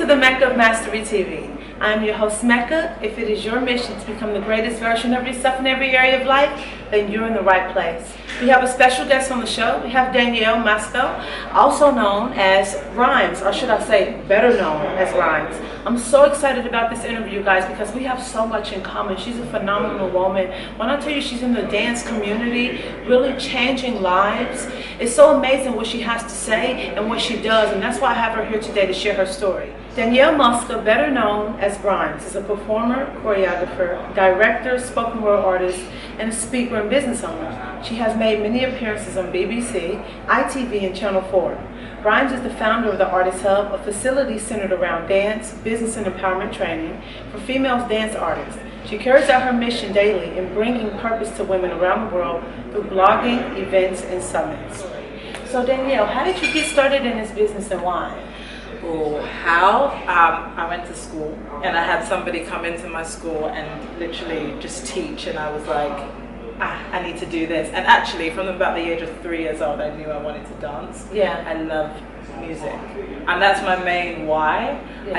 to the Mecca of Mastery TV. I'm your host, Mecca. If it is your mission to become the greatest version of yourself in every area of life, then you're in the right place. We have a special guest on the show. We have Danielle Masco, also known as Rhimes, or should I say, better known as Rhimes. I'm so excited about this interview, guys, because we have so much in common. She's a phenomenal woman. When I tell you she's in the dance community, really changing lives, it's so amazing what she has to say and what she does, and that's why I have her here today to share her story. Danielle Masco, better known as Rhimes, is a performer, choreographer, director, spoken word artist, and a speaker and business owner. She has made many appearances on BBC, ITV, and Channel 4. Rhimes is the founder of the Artist Hub, a facility centered around dance, business, and empowerment training for female dance artists. She carries out her mission daily in bringing purpose to women around the world through blogging, events, and summits. So Danielle, how did you get started in this business and why? How? I went to school and I had somebody come into my school and literally just teach, and I was like, I need to do this. And actually from about the age of 3 years old, I knew I wanted to dance. Yeah. I love music, and that's my main why. Yes.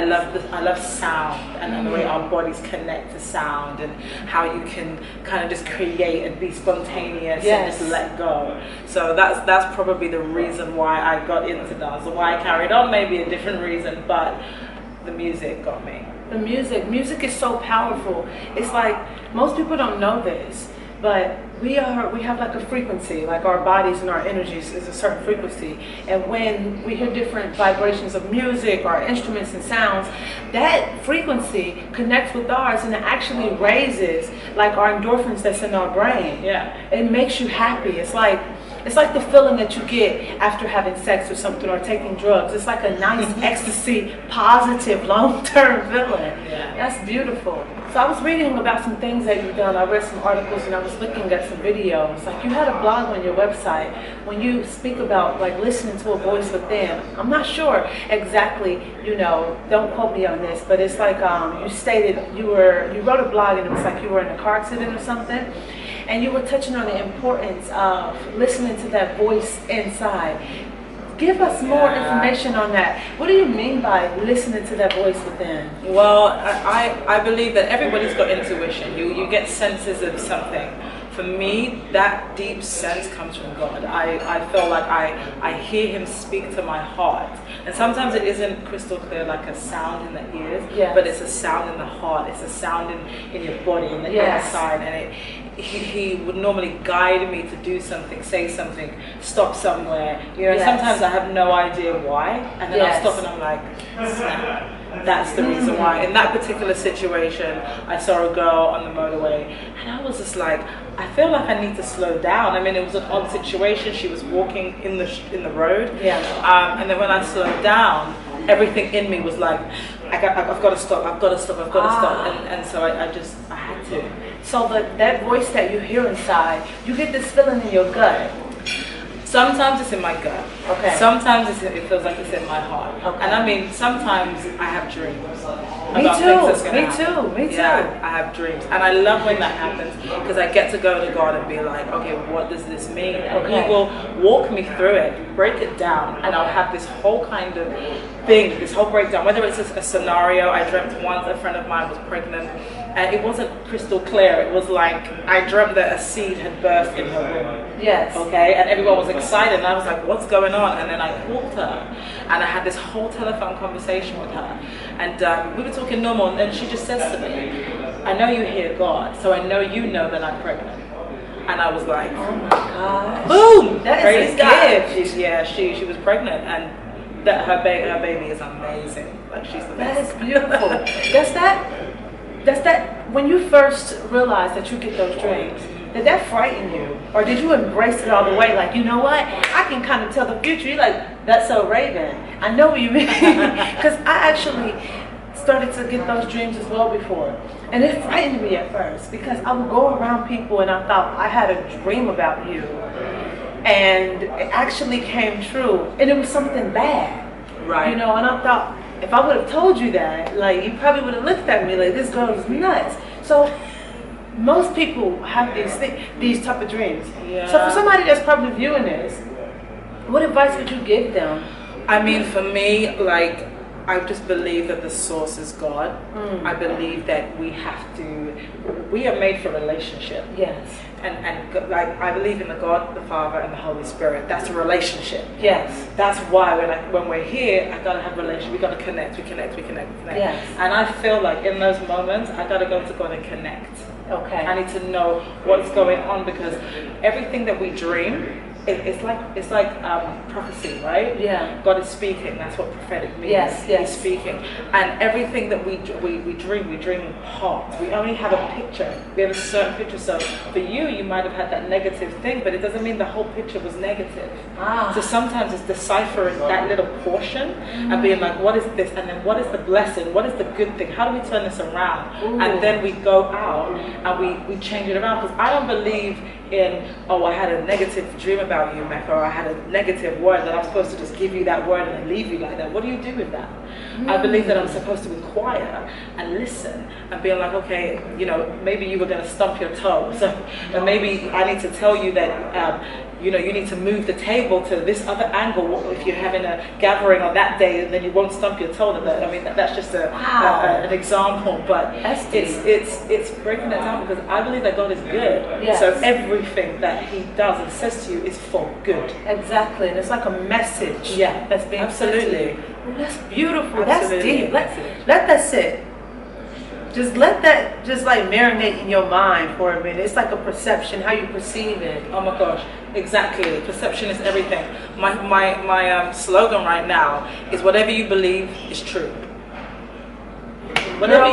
I love sound and the way our bodies connect to sound, and how you can kind of just create and be spontaneous. Yes. And just let go. So that's probably the reason why I got into dance, or why I carried on, maybe a different reason, but the music got me. The music is so powerful. It's like, most people don't know this, but we have like a frequency, like our bodies and our energies is a certain frequency, and when we hear different vibrations of music or instruments and sounds, that frequency connects with ours, and it actually raises like our endorphins that's in our brain. Yeah. It makes you happy. It's like the feeling that you get after having sex or something, or taking drugs. It's like a nice ecstasy, positive, long-term feeling. Yeah. That's beautiful. So I was reading about some things that you've done. I read some articles and I was looking at some videos. Like, you had a blog on your website when you speak about like listening to a voice within. I'm not sure exactly, don't quote me on this, but it's like you stated you wrote a blog and it was like you were in a car accident or something. And you were touching on the importance of listening to that voice inside. Give us more information on that. What do you mean by listening to that voice within? Well, I believe that everybody's got intuition. You get senses of something. For me, that deep sense comes from God. I feel like I hear Him speak to my heart. And sometimes it isn't crystal clear like a sound in the ears, Yes. but it's a sound in the heart. It's a sound in your body, in the inside. And he would normally guide me to do something, say something, stop somewhere. Yes. Sometimes I have no idea why. And then Yes. I'll stop and I'm like, snap. That's the reason why. In that particular situation, I saw a girl on the motorway, and I was just like, I feel like I need to slow down. I mean, it was an odd situation. She was walking in the road, and then when I slowed down, everything in me was like, I've got to stop. I've got to stop. I've got to stop. And so I had to. So that voice that you hear inside, you get this feeling in your gut. Sometimes it's in my gut. Okay. Sometimes it feels like it's in my heart. Okay. And I mean, sometimes I have dreams. Me about too. things that's gonna happen. Me too. Yeah, I have dreams, and I love when that happens, because I get to go to God and be like, okay, what does this mean? And Okay. He will walk me through it, break it down, and I'll have this whole kind of thing, this whole breakdown. Whether it's a scenario, I dreamt once a friend of mine was pregnant, and it wasn't crystal clear. It was like I dreamt that a seed had burst in her womb. Yes. Okay, and everyone was excited, and I was like, what's going on? And then I called her, and I had this whole telephone conversation with her, and we were talking normal, and then she just says to me, I know you hear God, so I know you know that I'm pregnant. And I was like, Oh my gosh. boom! That is Praise a God. gift. She was pregnant, and that her baby is amazing. Like, she's the That best. is beautiful. Does that when you first realized that you get those dreams, did that frighten you, or did you embrace it all the way? Like, you know what? I can kind of tell the future. You're like, that's so Raven. I know what you mean, because I actually started to get those dreams as well before, and it frightened me at first, because I would go around people and I thought I had a dream about you, and it actually came true, and it was something bad, Right. and I thought, if I would have told you that, like, you probably would have looked at me like, this girl is nuts. So most people have these type of dreams. Yeah. So for somebody that's probably viewing this, what advice would you give them? I mean, for me, like, I just believe that the source is God. I believe that we are made for relationship. Yes. And like, I believe in the God, the Father, and the Holy Spirit. That's a relationship. Yes. That's why when we're here, I gotta have a relationship. We gotta connect. We connect. Yes. And I feel like in those moments, I gotta go to God and connect. Okay. I need to know what's going on, because everything that we dream, it's like prophecy, right? Yeah. God is speaking. That's what prophetic means. Yes. He's speaking, and everything that we dream in part. We only have a picture. We have a certain picture. So for you might have had that negative thing, but it doesn't mean the whole picture was negative. So sometimes it's deciphering that little portion and being like, what is this? And then what is the blessing? What is the good thing? How do we turn this around? Ooh. And then we go out and we change it around, because I don't believe in, oh, I had a negative dream about you, Mecca, or I had a negative word that I'm supposed to just give you that word and then leave you like that. What do you do with that? I believe that I'm supposed to inquire and listen and be like, okay, maybe you were going to stump your toe, so maybe I need to tell you that you need to move the table to this other angle if you're having a gathering on that day, then you won't stump your toe. I mean, that's just an example, but it's breaking it down, because I believe that God is good. Yes. So everything that He does and says to you is for good. Exactly, and it's like a message. Yeah, that's being absolutely. Sent to you. Well, that's beautiful. Absolutely. That's deep. Let that sit. Just let that like marinate in your mind for a minute. It's like a perception, how you perceive it. Oh my gosh, exactly. Perception is everything. My slogan right now is, whatever you believe is true. Whatever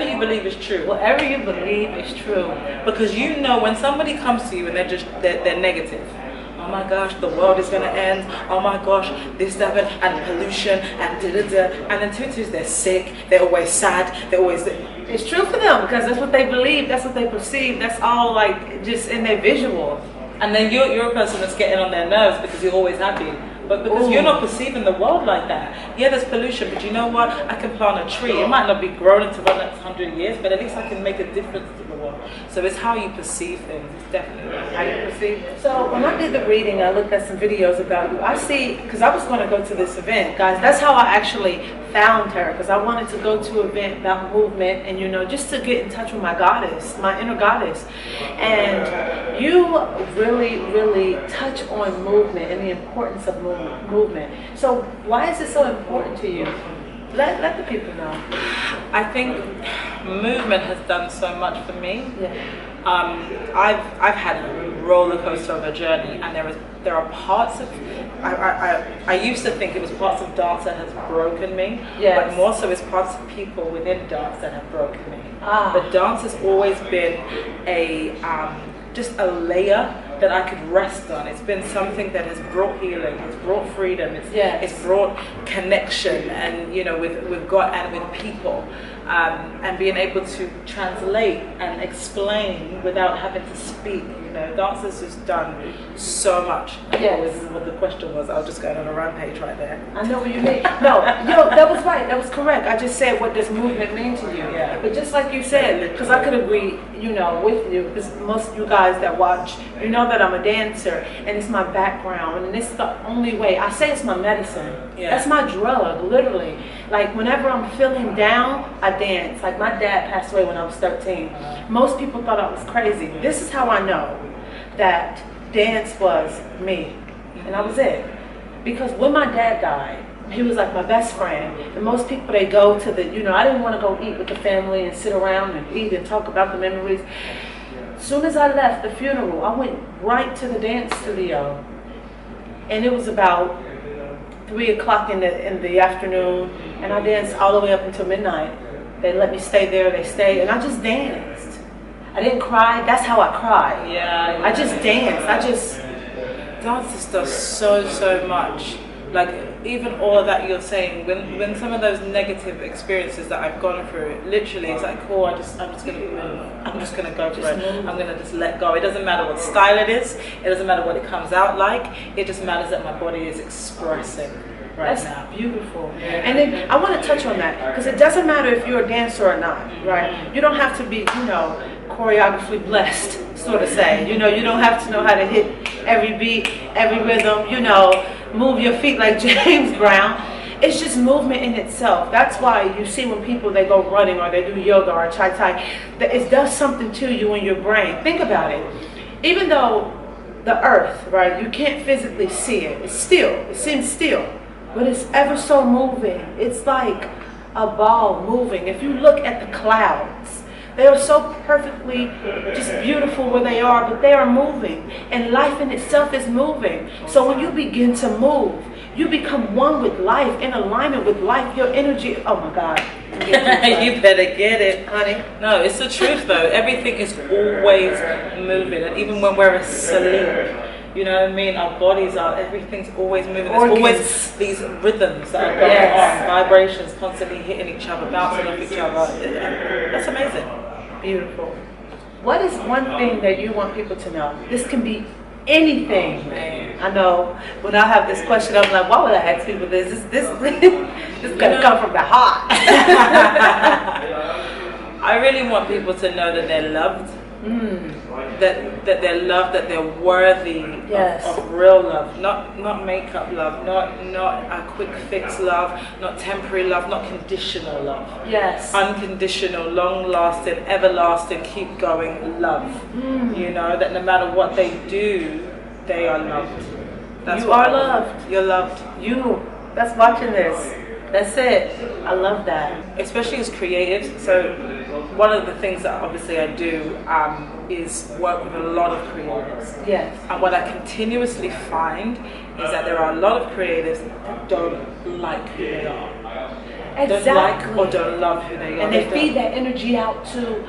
you believe is true. Whatever you believe is true. Because when somebody comes to you and they're negative. Oh my gosh, the world is gonna end. Oh my gosh, this, that, and pollution, and da-da-da. And then tutus, they're sick, they're always sad, It's true for them, because that's what they believe, that's what they perceive, that's all like just in their visual. And then you're a person that's getting on their nerves because you're always happy. But because you're not perceiving the world like that. Yeah, there's pollution, but you know what? I can plant a tree. It might not be grown into the next 100 years, but at least I can make a difference to the world. So it's how you perceive things. It's definitely how you perceive it. So when I did the reading, I looked at some videos about you. I see, because I was going to go to this event, guys. That's how I actually found her, because I wanted to go to an event about movement and, just to get in touch with my goddess, my inner goddess. And you really, really touch on movement and the importance of movement. So why is it so important to you? Let the people know. I think movement has done so much for me. Yeah. I've had a roller coaster of a journey, and there are parts of I used to think it was parts of dance that has broken me, yes. but more so it's parts of people within dance that have broken me. But dance has always been just a layer that I could rest on. It's been something that has brought healing, it's brought freedom, it's brought connection, and with God and with people, and being able to translate and explain without having to speak. Dance has just done so much. Yes. What the question was, I was just going on a rampage right there. I know what you mean. No, that was right. That was correct. I just said, what does movement mean to you? Yeah. But just like you said, because I could agree, with you, because most of you guys that watch, that I'm a dancer, and it's my background, and it's the only way. I say it's my medicine. Yeah. That's my drug, literally. Like, whenever I'm feeling down, I dance. Like, my dad passed away when I was 13. Most people thought I was crazy. This is how I know that dance was me, and I was it. Because when my dad died, he was like my best friend, and most people, they go to the, I didn't want to go eat with the family and sit around and eat and talk about the memories. As soon as I left the funeral, I went right to the dance studio, and it was about 3 o'clock in the afternoon, and I danced all the way up until midnight. They let me stay there, they stayed, and I just danced. I didn't cry. That's how I cried. Yeah. I just danced. Dance does so much. Like, even all of that you're saying, when some of those negative experiences that I've gone through, literally it's like, oh, I'm just gonna move. I'm just gonna go for it. I'm gonna just let go. It doesn't matter what style it is. It doesn't matter what it comes out like. It just matters that my body is expressing right now. That's beautiful. And then I want to touch on that, because it doesn't matter if you're a dancer or not, right? You don't have to be, choreographically blessed, so to say. You don't have to know how to hit every beat, every rhythm, move your feet like James Brown. it's just movement in itself. That's why you see when people, they go running or they do yoga or chai tai, that it does something to you in your brain. Think about it. Even though the earth, right, you can't physically see it. It's still. It seems still. But it's ever so moving. It's like a ball moving. If you look at the clouds, they are so perfectly just beautiful where they are, but they are moving. And life in itself is moving. So when you begin to move, you become one with life, in alignment with life. Your energy, oh my God. You better get it, honey. No, it's the truth though. Everything is always moving. And even when we're asleep, you know what I mean? Our bodies are, everything's always moving. There's always these rhythms that are going on, vibrations constantly hitting each other, bouncing off each other. That's amazing. Beautiful. What is one thing that you want people to know? This can be anything. I know when I have this question, I'm like, why would I ask people this? This is going to come from the heart. I really want people to know that they're loved. That they're loved, that they're worthy of real love, not makeup love, not a quick fix love, not temporary love, not conditional love. Yes. Unconditional, long lasting, everlasting, keep going love. You know, that no matter what they do, they are loved. You are loved. You're loved. You that's watching this. That's it. I love that. Especially as creatives. So one of the things that obviously I do is work with a lot of creatives. Yes. And what I continuously find is that there are a lot of creatives that don't like who they are. Exactly. Don't like or don't love who they are. And they feed that energy out to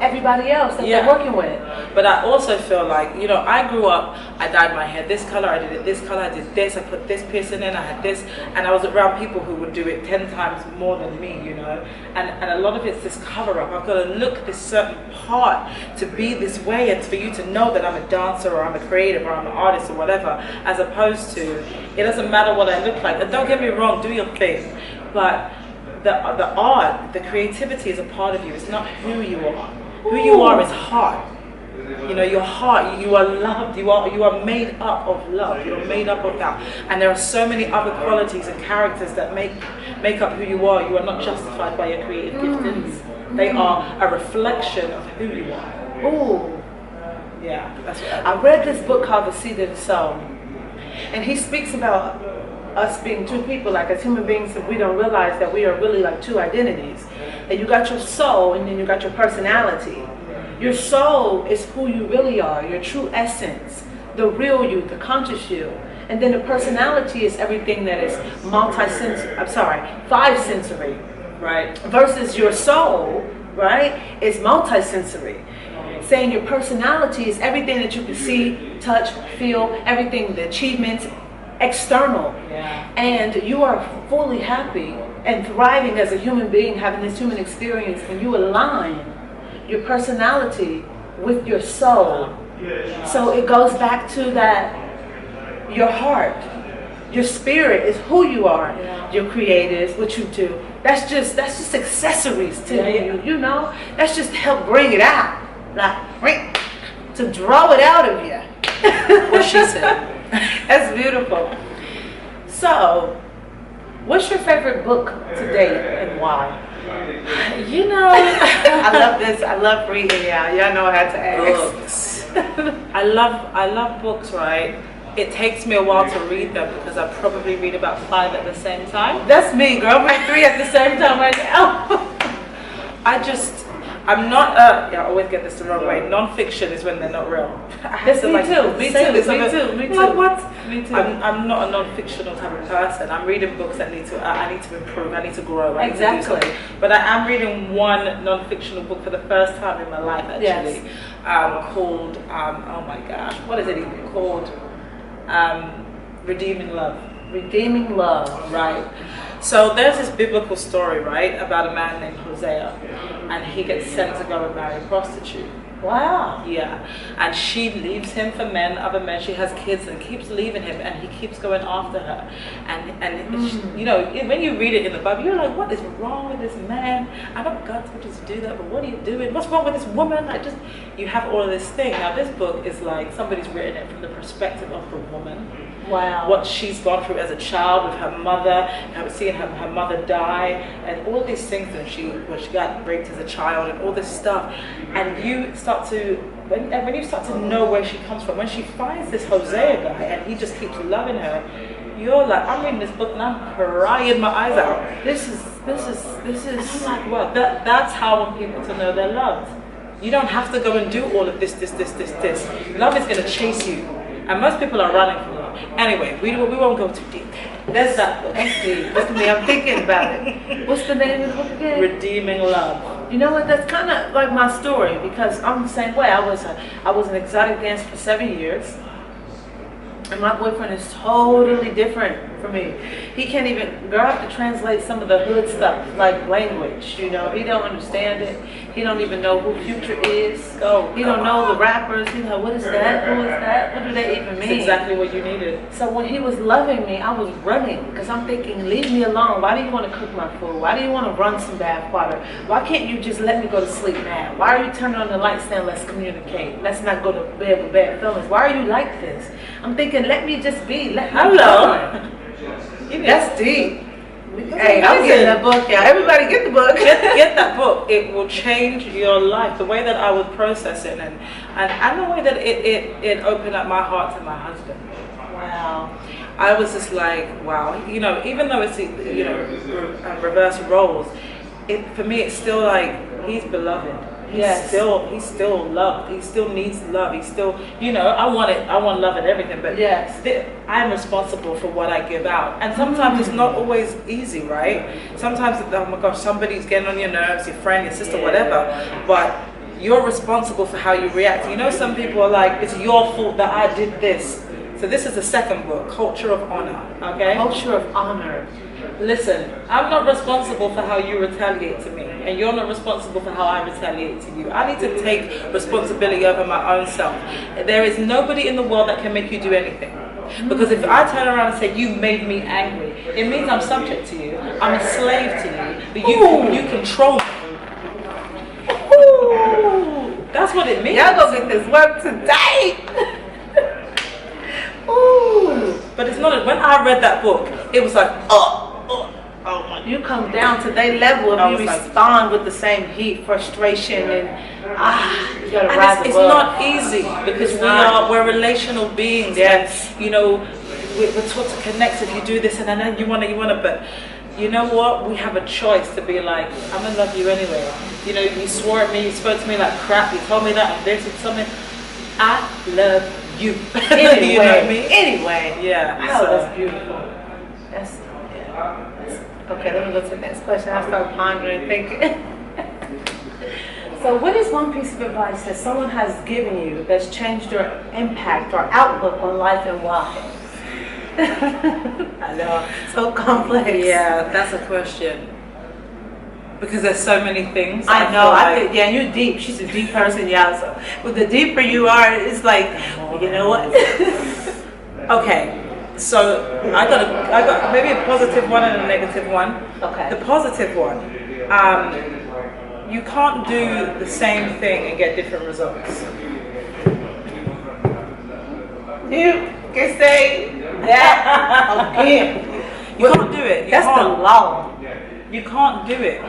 everybody else that they're working with. But I also feel like, you know, I grew up, I dyed my hair this color, I did it this color, I did this, I put this piercing in, I had this, and I was around people who would do it 10 times more than me, you know. And a lot of it's this cover up. I've got to look this certain part to be this way, and for you to know that I'm a dancer or I'm a creative or I'm an artist or whatever, as opposed to, it doesn't matter what I look like. And don't get me wrong, do your thing. But the art, the creativity is a part of you. It's not who you are. Who you are is heart. You know, your heart, you are loved, you are made up of love, you're made up of that. And there are so many other qualities and characters that make up who you are. You are not justified by your creative giftings. They are a reflection of who you are. Ooh. Yeah, that's what I read this book called The Seed of the Soul. And he speaks about us being two people, like as human beings, we don't realize that we are really like two identities. And you got your soul and then you got your personality. Your soul is who you really are, your true essence, the real you, the conscious you. And then the personality is everything that is five sensory, right? Versus your soul, right, is multi-sensory. Saying your personality is everything that you can see, touch, feel, everything, the achievements, external. And you are fully happy and thriving as a human being, having this human experience, and you align your personality with your soul. So it goes back to that, your heart, your spirit is who you are. Your creatives, what you do, that's just accessories to you, you know? That's just to help bring it out, like to draw it out of you. What she said. That's beautiful. So, what's your favorite book to date and why? You know, I love this. I love reading. Y'all know I had to ask. Books. I love books, right? It takes me a while to read them because I probably read about 5 at the same time. That's me, girl. I read 3 at the same time right now. I'm not, I always get this the wrong way. Non-fiction is when they're not real. That's me too. Me too. Like what? Me too. I'm not a non-fictional type of person. I'm reading books that I need to improve. I need to grow. Exactly. But I am reading one non-fictional book for the first time in my life, actually, called, oh my gosh, what is it even called? Redeeming Love. Redeeming Love. Right. So there's this biblical story, right, about a man named Hosea, and he gets sent to go and marry a prostitute. Wow. Yeah. And she leaves him for other men. She has kids and keeps leaving him, and he keeps going after her. And she, you know, when you read it in the Bible, you're like, what is wrong with this man? I know God told you to do that, but what are you doing? What's wrong with this woman? You have all of this thing. Now this book is like, somebody's written it from the perspective of the woman. Wow. What she's gone through as a child with her mother, seeing her mother die, and all these things, and when she got raped as a child, and all this stuff, and you start to, when you start to know where she comes from, when she finds this Hosea guy, and he just keeps loving her, you're like, I'm reading this book and I'm crying my eyes out. This is. I'm like, well, that's how I want people to know they're loved. You don't have to go and do all of this. Love is going to chase you. And most people are running from love. Anyway, we won't go too deep. That's that book. Listen to me, I'm thinking about it. What's the name of the book again? Redeeming Love. You know what, that's kind of like my story, because I'm the same way. I was an exotic dancer for 7 years. And my boyfriend is totally different from me. He can't even, girl, I have to translate some of the hood stuff, like language, you know. He don't understand it. He don't even know who Future is. He don't know the rappers. He's like, what is that? Who is that? What do they even mean? That's exactly what you needed. So when he was loving me, I was running, because I'm thinking, leave me alone. Why do you want to cook my food? Why do you want to run some bath water? Why can't you just let me go to sleep now? Why are you turning on the lights saying, let's communicate? Let's not go to bed with bad feelings. Why are you like this? I'm thinking, let me just be. Let me Hello. That's deep. Hey, I'm getting that book, y'all. Everybody get the book. Get that book. It will change your life. The way that I would process it, and the way that it opened up my heart to my husband. Wow. I was just like, wow. You know, even though it's reverse roles, for me it's still like he's beloved. He's still loved. He still needs love. He's still, I want love and everything, but yes, I'm responsible for what I give out. And sometimes it's not always easy, right? Sometimes, oh my gosh, somebody's getting on your nerves, your friend, your sister, whatever, but you're responsible for how you react. Some people are like, it's your fault that I did this. So this is the second book, Culture of Honor, okay? Culture of Honor. Listen, I'm not responsible for how you retaliate to me, and you're not responsible for how I retaliate to you. I need to take responsibility over my own self. There is nobody in the world that can make you do anything. Because if I turn around and say, you made me angry, it means I'm subject to you, I'm a slave to you, but you control me. Ooh, that's what it means. Y'all go get this work today. Ooh. But it's not, when I read that book, it was like, oh my. You come down to their level if you respond with the same heat, frustration, and you gotta rise above. It's not easy, because we're relational beings. Yes. And, we're taught to connect if you do this, and then you wanna, but you know what? We have a choice to be like, I'm gonna love you anyway. You swore at me, you spoke to me like crap, you told me that, and this and something. I love you. Anyway, you know what I mean? Anyway. Yeah. Oh, that's beautiful. That's okay. Let me go to the next question. I start pondering, thinking. So, what is one piece of advice that someone has given you that's changed your impact or outlook on life, and why? I know, so complex. Yeah, that's a question. Because there's so many things. I know. And you're deep. She's a deep person, y'all. So, but the deeper you are, it's like, you know what? Okay. So I got maybe a positive one and a negative one. Okay. The positive one, you can't do the same thing and get different results. You can say that again. You can't do it. That's the law. You can't do it.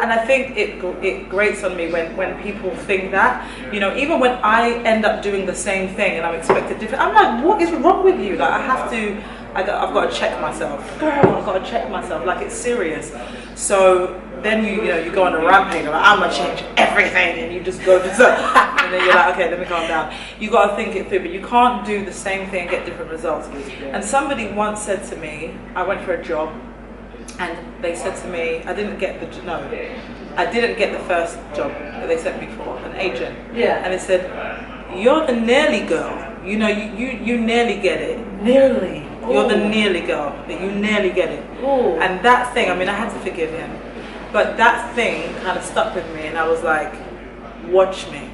And I think it grates on me when people think that, even when I end up doing the same thing and I'm expected different, I'm like, what is wrong with you? Like, I've got to check myself. Girl, I've got to check myself. Like, it's serious. So then you go on a rampage, like, I'm gonna change everything, and you just go and then you're like, okay, let me calm down. You got to think it through, but you can't do the same thing and get different results. And somebody once said to me, I went for a job, and they said to me, I didn't get the first job that they sent me for, an agent. Yeah. And they said, you're the nearly girl. You nearly get it. Nearly. You're the nearly girl. That you nearly get it. Ooh. And that thing, I had to forgive him. But that thing kind of stuck with me, and I was like, watch me.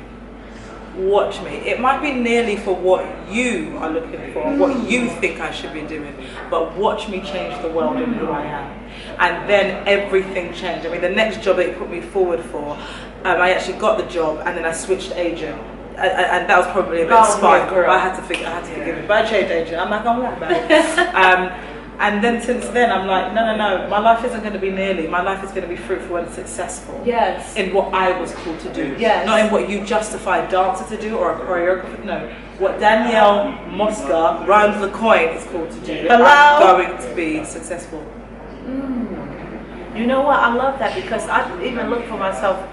Watch me. It might be nearly for what you are looking for, what you think I should be doing, but watch me change the world in who I am. And then everything changed. The next job they put me forward for, I actually got the job, and then I switched agent. and that was probably a bit spite. But I had to forgive it. But I changed, Adrian. I'm not gonna lie about it. And then since then, I'm like, no. My life isn't going to be nearly. My life is going to be fruitful and successful. Yes. In what I was called to do. Yes. Not in what you justify a dancer to do or a choreographer. No. What Danielle Mosca, Rhimes Lecointe is called to do. Hello? I'm going to be successful. You know what? I love that because I even look to myself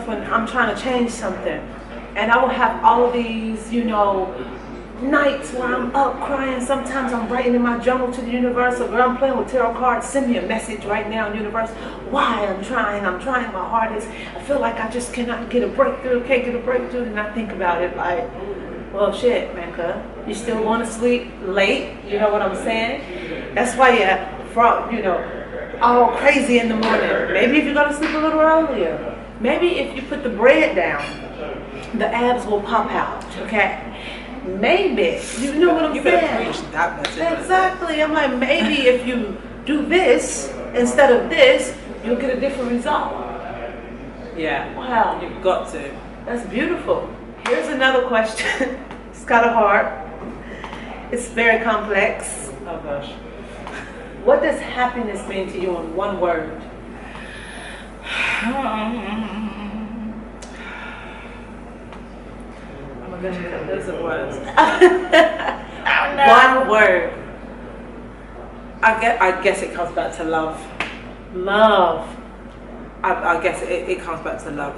when I'm trying to change something. And I will have all of these, nights where I'm up crying. Sometimes I'm writing in my journal to the universe, or girl, I'm playing with tarot cards. Send me a message right now, universe. Why I'm trying my hardest. I feel like I just cannot get a breakthrough, can't get a breakthrough. And I think about it like, well, shit, Mecca, you still want to sleep late? You know what I'm saying? That's why you're, all crazy in the morning. Maybe if you go to sleep a little earlier. Maybe if you put the bread down, the abs will pop out, okay? Maybe. You know what I'm saying? You better preach that message. Exactly. I'm like, maybe if you do this instead of this, you'll get a different result. Yeah. Wow. You've got to. That's beautiful. Here's another question. It's kind of hard. It's very complex. Oh gosh. What does happiness mean to you in one word? Those are words. One word. I guess it comes back to love. Love. I guess it comes back to love.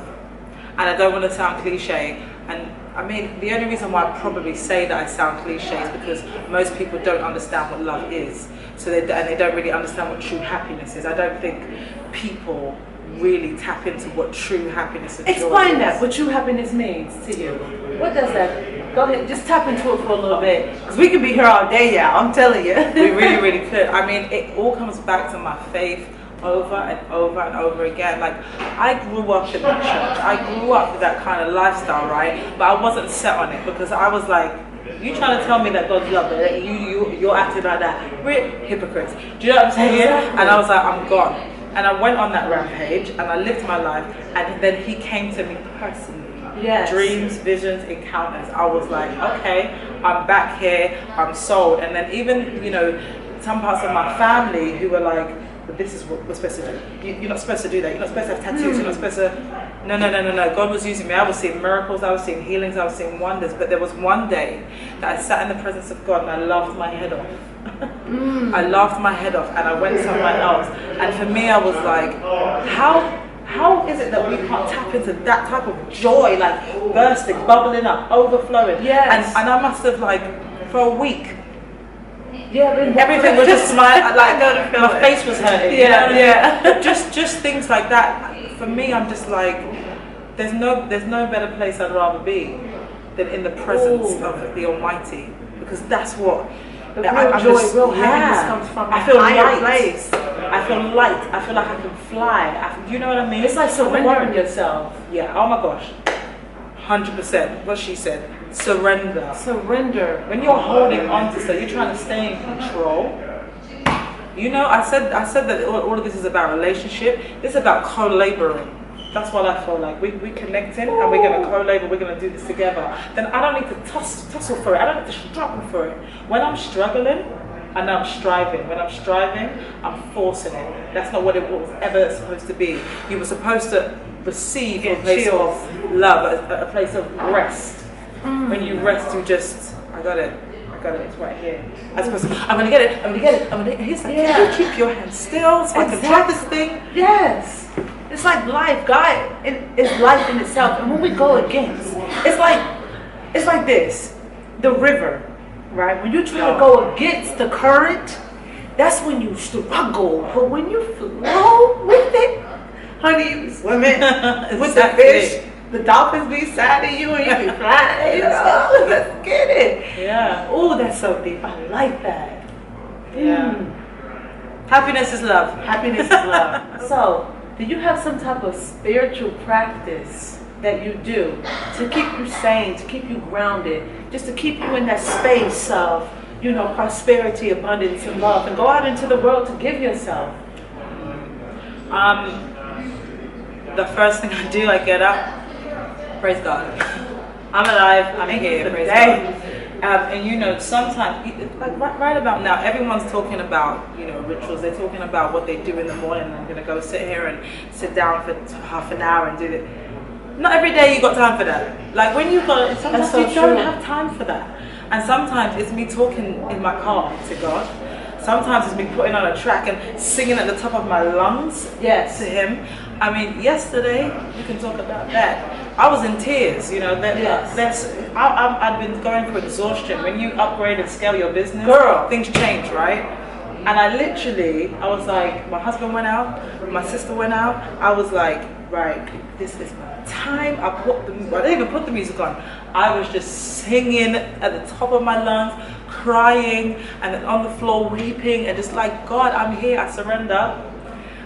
And I don't want to sound cliche. And I mean, the only reason why I probably say that I sound cliche is because most people don't understand what love is. So they don't really understand what true happiness is. I don't think people really tap into what true happiness and joy is. Explain that, what true happiness means to you. What does that? Go ahead, just tap into it for a little bit. Because we could be here all day, y'all, I'm telling you. We really, really could. I mean, it all comes back to my faith over and over and over again. Like, I grew up in the church. I grew up with that kind of lifestyle, right? But I wasn't set on it because I was like, you trying to tell me that God's love, that you're acting like that. We're hypocrites. Do you know what I'm saying? Exactly. And I was like, I'm gone. And I went on that rampage and I lived my life, and then he came to me personally. Yes. Dreams, visions, encounters. I was like, okay, I'm back here, I'm sold. And then even, some parts of my family who were like, but this is what we're supposed to do. You're not supposed to do that. You're not supposed to have tattoos. You're not supposed to... No. God was using me. I was seeing miracles. I was seeing healings. I was seeing wonders. But there was one day that I sat in the presence of God and I laughed my head off. I laughed my head off and I went somewhere else. And for me, I was like, how is it that we can't tap into that type of joy, like bursting, bubbling up, overflowing? Yes. And I must have, like, for a week, everything was just smiling, like my face was hurting. Yeah. Just things like that. For me, I'm just like, there's no better place I'd rather be than in the presence of the Almighty, because that's what the real happiness comes from. I feel light. Place. I feel light. I feel like I can fly. You know what I mean? It's like surrendering yourself. Yeah. Oh my gosh. 100%. What she said. Surrender. Surrender. When you're holding on to stuff, you're trying to stay in control. I said that all of this is about relationship. This is about co-laboring. That's what I feel like. We're connecting and we're going to co-labor. We're going to do this together. Then I don't need to tussle for it. I don't need to struggle for it. When I'm struggling, I know I'm striving. When I'm striving, I'm forcing it. That's not what it was ever supposed to be. You were supposed to receive a place of love, a place of rest. When you rest, you just, I got it, it's right here. As opposed to, I'm gonna get it. He's like, can you keep your hand still so I can drop this thing? Yes. It's like life. God is life in itself. And when we go against, it's like this. The river, right? When you try to go against the current, that's when you struggle. But when you flow with it, honey, you be swimming with the fish. The dolphins be sad at you and you be flying. Let's get it. Yeah. Oh, that's so deep. I like that. Yeah. Happiness is love. Happiness is love. So, do you have some type of spiritual practice that you do to keep you sane, to keep you grounded, just to keep you in that space of, prosperity, abundance, and love, and go out into the world to give yourself? The first thing I do, I get up. Praise God. I'm alive. I'm Thank here. you for Praise today. God. And you know, sometimes, like right about now, everyone's talking about, you know, rituals. They're talking about what they do in the morning. I'm gonna go sit here and sit down for half an hour and do it. Not every day you got time for that. Like when you got, sometimes so you don't true. have time for that. And sometimes it's me talking in my car to God. Sometimes it's me putting on a track and singing at the top of my lungs Yes. to Him. I mean, yesterday, we can talk about that. I was in tears, you know. I'd been going through exhaustion. When you upgrade and scale your business, Girl. things change, right? And I was like, my husband went out, my sister went out. I was like, right, this is my time. I didn't even put the music on. I was just singing at the top of my lungs, crying, and then on the floor weeping, and just like, God, I'm here. I surrender.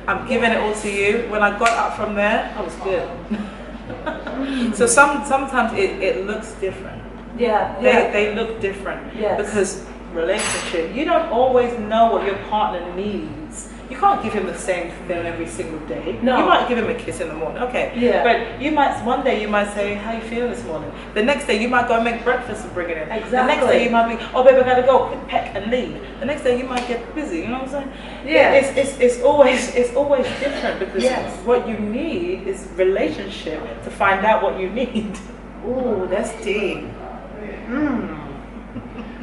I'm giving it all to you. When I got up from there, I was good. So sometimes it looks different. Yeah. They look different. Yes. Because relationship, you don't always know what your partner needs. You can't give him the same thing every single day. No. You might give him a kiss in the morning, okay. Yeah. But one day you might say, how you feeling this morning? The next day you might go and make breakfast and bring it in. Exactly. The next day you might be, oh babe, I gotta go, quick peck and leave. The next day you might get busy, you know what I'm saying? Yeah. It's always different because Yes. what you need is relationship to find out what you need. Ooh, that's deep.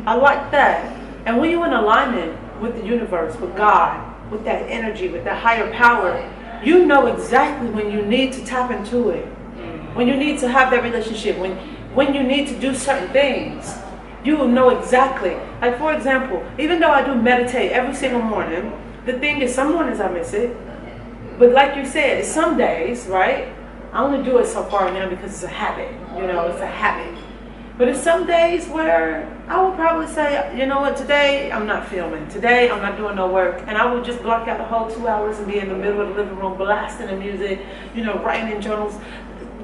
I like that. And when you're in alignment with the universe, with God, with that energy, with that higher power, you know exactly when you need to tap into it. When you need to have that relationship, when you need to do certain things, you will know exactly. Like for example, even though I do meditate every single morning, the thing is some mornings I miss it. But like you said, some days, right? I only do it so far now because it's a habit. You know, it's a habit. But it's some days where I would probably say, you know what, today I'm not filming. Today I'm not doing no work. And I would just block out the whole 2 hours and be in the middle of the living room blasting the music, you know, writing in journals,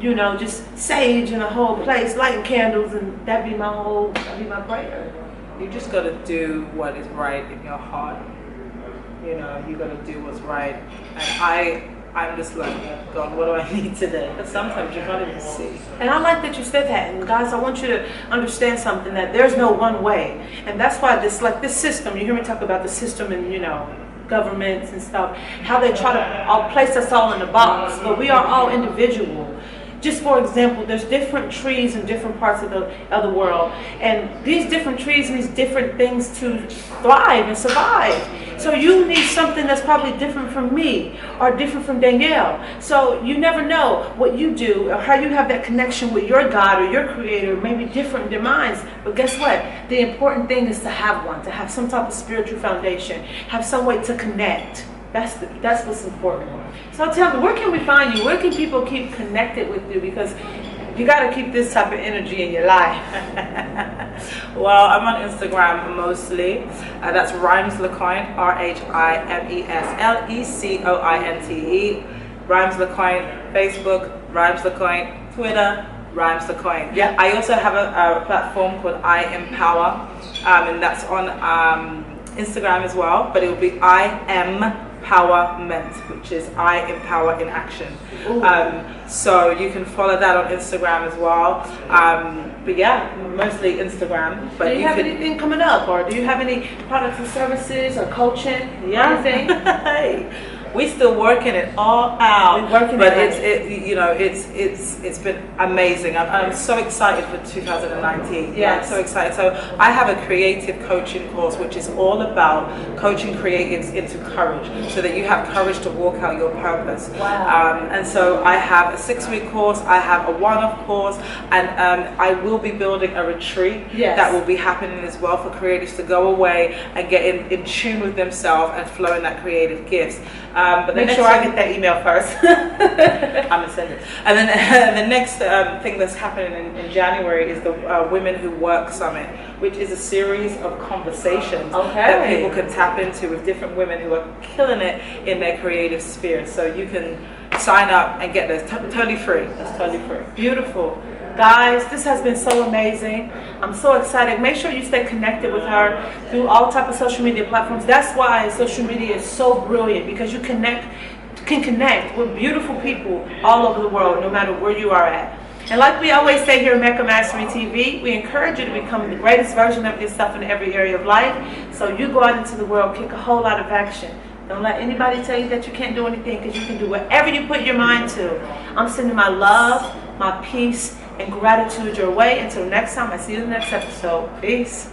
you know, just sage in the whole place, lighting candles, and that'd be my prayer. You just got to do what is right in your heart. You know, you got to do what's right. And I'm just like, God, what do I need today? But sometimes you can't even see. And I like that you said that. And guys, I want you to understand something, that there's no one way. And that's why this system, you hear me talk about the system and, you know, governments and stuff, how they try to all place us all in a box, but we are all individual. Just for example, there's different trees in different parts of the world, and these different trees need different things to thrive and survive. So you need something that's probably different from me or different from Danielle. So you never know what you do or how you have that connection with your God or your creator, maybe different than mine. But guess what? The important thing is to have one, to have some type of spiritual foundation, have some way to connect. That's what's important. So tell me, where can we find you? Where can people keep connected with you? Because you got to keep this type of energy in your life. Well, I'm on Instagram mostly. That's Rhimes Lecointe, RHIMES Rhimes Lecointe, Facebook, Rhimes Lecointe, Twitter, Rhimes Lecointe. Yeah. I also have a platform called I Empower, and that's on Instagram as well, but it will be I Empowerment, which is I Empower in Action. So you can follow that on Instagram as well. But yeah, mostly Instagram. But do you have anything coming up, or do you have any products and services or coaching? Yeah. Anything? We're still working it all out, We're working but it's been amazing. I'm so excited for 2019. Yes. Yeah, I'm so excited. So I have a creative coaching course, which is all about coaching creatives into courage, so that you have courage to walk out your purpose. Wow. And so I have a 6-week course, I have a one-off course, and I will be building a retreat. Yes. That will be happening as well for creatives to go away and get in tune with themselves and flow in that creative gifts. But Make sure I get that email first. I'm gonna send it. And then the next thing that's happening in January is the Women Who Work Summit, which is a series of conversations that people can tap into with different women who are killing it in their creative sphere. So you can sign up and get this totally free. It's totally free. Beautiful. Guys, this has been so amazing. I'm so excited. Make sure you stay connected with her through all type of social media platforms. That's why social media is so brilliant, because you can connect with beautiful people all over the world, no matter where you are at. And like we always say here at Mecca Mastery TV, we encourage you to become the greatest version of yourself in every area of life. So you go out into the world, kick a whole lot of action. Don't let anybody tell you that you can't do anything, because you can do whatever you put your mind to. I'm sending my love, my peace, and gratitude your way. Until next time, I see you in the next episode. Peace.